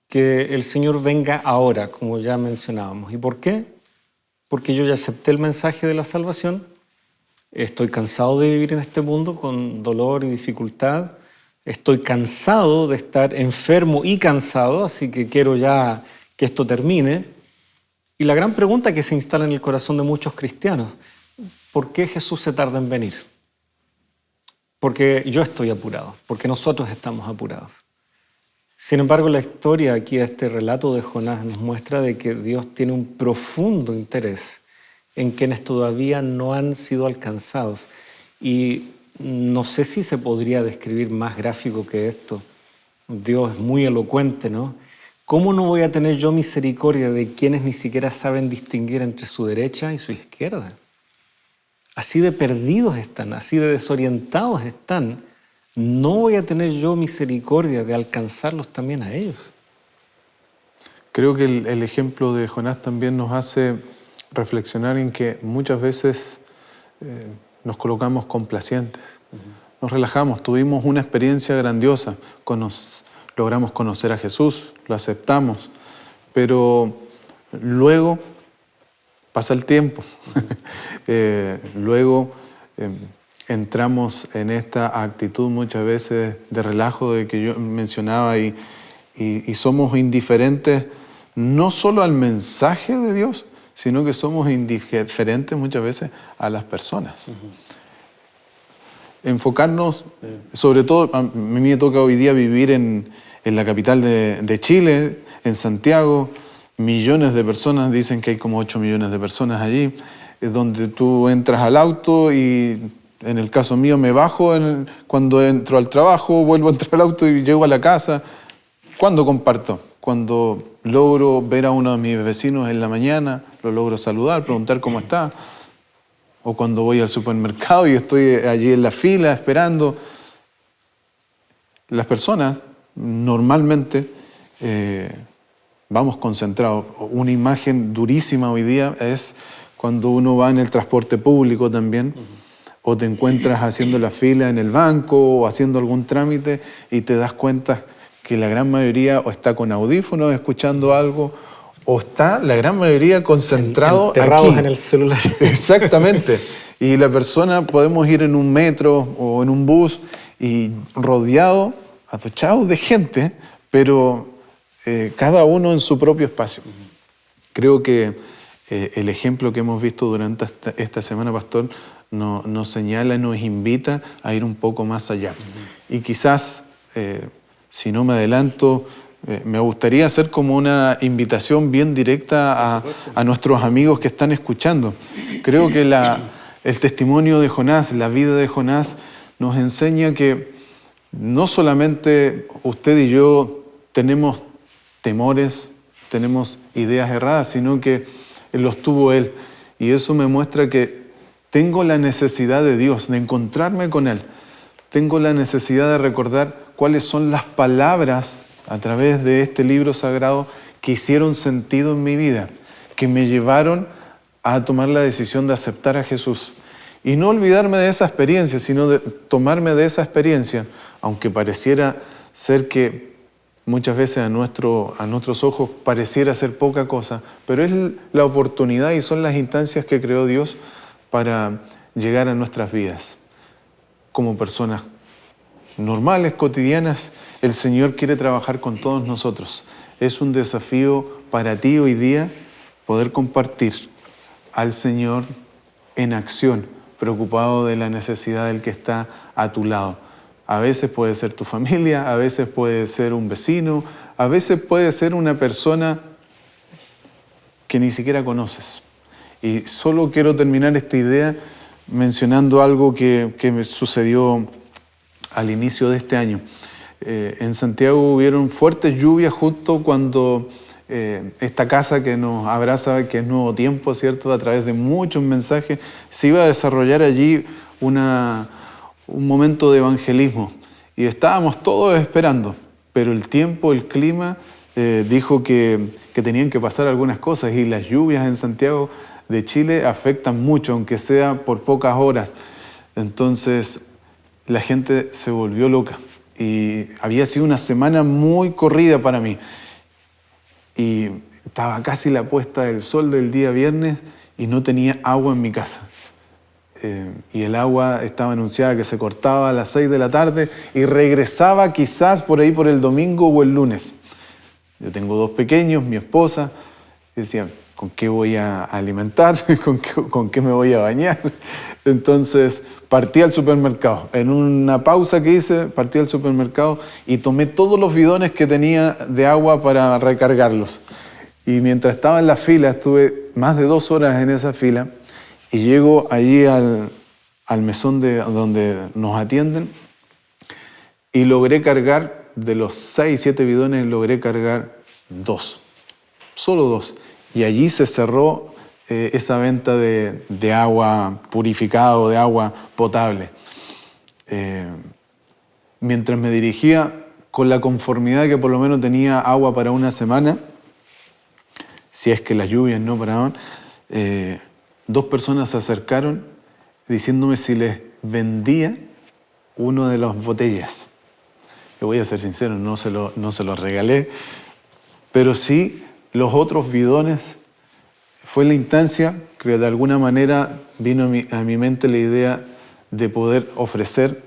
que el Señor venga ahora, como ya mencionábamos. ¿Y por qué? Porque yo ya acepté el mensaje de la salvación. Estoy cansado de vivir en este mundo con dolor y dificultad. Estoy cansado de estar enfermo y cansado, así que quiero ya que esto termine. Y la gran pregunta que se instala en el corazón de muchos cristianos, ¿por qué Jesús se tarda en venir? Porque yo estoy apurado, porque nosotros estamos apurados. Sin embargo, la historia aquí, este relato de Jonás, nos muestra de que Dios tiene un profundo interés en quienes todavía no han sido alcanzados. Y no sé si se podría describir más gráfico que esto. Dios es muy elocuente, ¿no? ¿Cómo no voy a tener yo misericordia de quienes ni siquiera saben distinguir entre su derecha y su izquierda? Así de perdidos están, así de desorientados están. ¿No voy a tener yo misericordia de alcanzarlos también a ellos? Creo que el ejemplo de Jonás también nos hace reflexionar en que muchas veces nos colocamos complacientes, nos relajamos, tuvimos una experiencia grandiosa, logramos conocer a Jesús, lo aceptamos, pero luego pasa el tiempo, luego entramos en esta actitud muchas veces de relajo de que yo mencionaba y somos indiferentes no solo al mensaje de Dios, sino que somos indiferentes muchas veces a las personas. Enfocarnos, sobre todo, a mí me toca hoy día vivir en la capital de Chile, en Santiago, millones de personas, dicen que hay como 8 millones de personas allí, donde tú entras al auto y en el caso mío me bajo cuando entro al trabajo, vuelvo a entrar al auto y llego a la casa. ¿Cuándo comparto? Cuando logro ver a uno de mis vecinos en la mañana, lo logro saludar, preguntar cómo está. O cuando voy al supermercado y estoy allí en la fila esperando. Las personas normalmente vamos concentrados. Una imagen durísima hoy día es cuando uno va en el transporte público también, o te encuentras haciendo la fila en el banco o haciendo algún trámite y te das cuenta que la gran mayoría o está con audífonos escuchando algo o está la gran mayoría concentrado enterrados aquí en el celular. Exactamente. Y la persona, podemos ir en un metro o en un bus y rodeado, atochado de gente, pero cada uno en su propio espacio. Creo que el ejemplo que hemos visto durante esta semana, Pastor, nos señala y nos invita a ir un poco más allá. Y quizás, si no me adelanto, me gustaría hacer como una invitación bien directa a nuestros amigos que están escuchando. Creo que el testimonio de Jonás, la vida de Jonás, nos enseña que no solamente usted y yo tenemos temores, tenemos ideas erradas, sino que los tuvo él. Y eso me muestra que tengo la necesidad de Dios, de encontrarme con Él. Tengo la necesidad de recordar cuáles son las palabras a través de este libro sagrado que hicieron sentido en mi vida, que me llevaron a tomar la decisión de aceptar a Jesús. Y no olvidarme de esa experiencia, sino de tomarme de esa experiencia, aunque pareciera ser que muchas veces a nuestros ojos pareciera ser poca cosa, pero es la oportunidad y son las instancias que creó Dios para llegar a nuestras vidas. Como personas normales, cotidianas, el Señor quiere trabajar con todos nosotros. Es un desafío para ti hoy día poder compartir al Señor en acción, preocupado de la necesidad del que está a tu lado. A veces puede ser tu familia, a veces puede ser un vecino, a veces puede ser una persona que ni siquiera conoces. Y solo quiero terminar esta idea mencionando algo que me sucedió al inicio de este año. En Santiago hubieron fuertes lluvias justo cuando esta casa que nos abraza, que es Nuevo Tiempo, ¿cierto? A través de muchos mensajes, se iba a desarrollar allí un momento de evangelismo. Y estábamos todos esperando, pero el tiempo, el clima, dijo que tenían que pasar algunas cosas, y las lluvias en Santiago de Chile afectan mucho, aunque sea por pocas horas. Entonces la gente se volvió loca y había sido una semana muy corrida para mí. Y estaba casi la puesta del sol del día viernes y no tenía agua en mi casa. Y el agua estaba anunciada que se cortaba a las 6 de la tarde y regresaba quizás por ahí por el domingo o el lunes. Yo tengo 2 pequeños, mi esposa, y decían, ¿con qué voy a alimentar? ¿Con qué me voy a bañar? Entonces partí al supermercado. En una pausa que hice, partí al supermercado y tomé todos los bidones que tenía de agua para recargarlos. Y mientras estaba en la fila, estuve más de 2 horas en esa fila, y llego allí al mesón donde nos atienden, y logré cargar, de los 6, 7 bidones, logré cargar 2, solo 2. Y allí se cerró esa venta de agua purificada o de agua potable. Mientras me dirigía con la conformidad que por lo menos tenía agua para una semana, si es que las lluvias no paraban, 2 personas se acercaron diciéndome si les vendía una de las botellas. Yo voy a ser sincero, no se lo regalé, pero sí los otros bidones. Fue la instancia que de alguna manera vino a mi mente la idea de poder ofrecer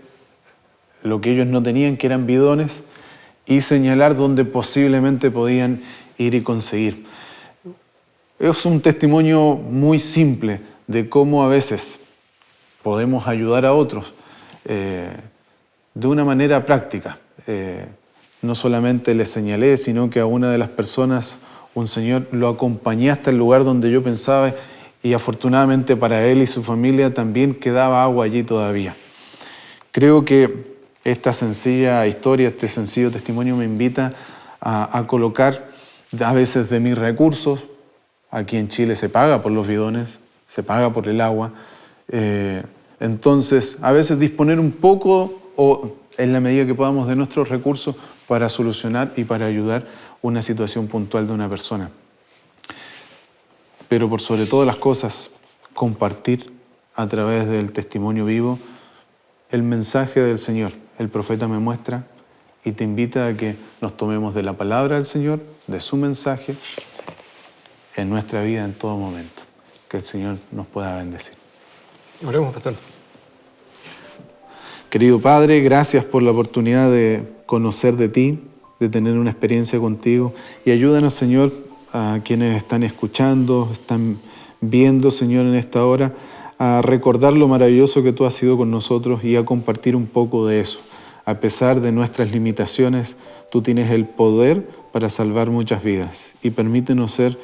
lo que ellos no tenían, que eran bidones, y señalar dónde posiblemente podían ir y conseguir. Es un testimonio muy simple de cómo a veces podemos ayudar a otros de una manera práctica. No solamente le señalé, sino que a una de las personas, un señor, lo acompañé hasta el lugar donde yo pensaba, y afortunadamente para él y su familia también quedaba agua allí todavía. Creo que esta sencilla historia, este sencillo testimonio me invita a colocar a veces de mis recursos. Aquí en Chile se paga por los bidones, se paga por el agua. Entonces, a veces disponer un poco o en la medida que podamos de nuestros recursos para solucionar y para ayudar una situación puntual de una persona. Pero por sobre todas las cosas, compartir a través del testimonio vivo el mensaje del Señor. El profeta me muestra y te invita a que nos tomemos de la palabra del Señor, de su mensaje, en nuestra vida en todo momento. Que el Señor nos pueda bendecir. Oremos, pastor. Querido Padre, gracias por la oportunidad de conocer de ti, de tener una experiencia contigo, y ayúdanos, Señor, a quienes están escuchando, están viendo, Señor, en esta hora, a recordar lo maravilloso que tú has sido con nosotros y a compartir un poco de eso. A pesar de nuestras limitaciones, tú tienes el poder para salvar muchas vidas, y permítenos ser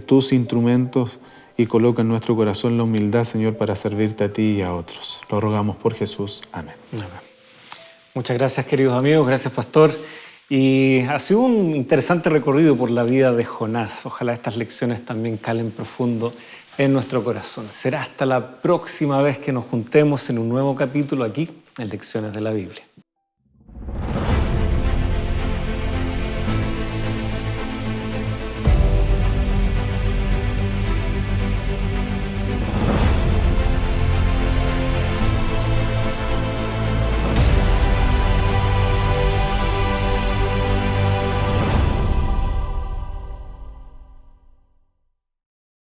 tus instrumentos, y coloca en nuestro corazón la humildad, Señor, para servirte a ti y a otros. Lo rogamos por Jesús. Amén. Amén. Muchas gracias, queridos amigos. Gracias, pastor. Y ha sido un interesante recorrido por la vida de Jonás. Ojalá estas lecciones también calen profundo en nuestro corazón. Será hasta la próxima vez que nos juntemos en un nuevo capítulo aquí en Lecciones de la Biblia.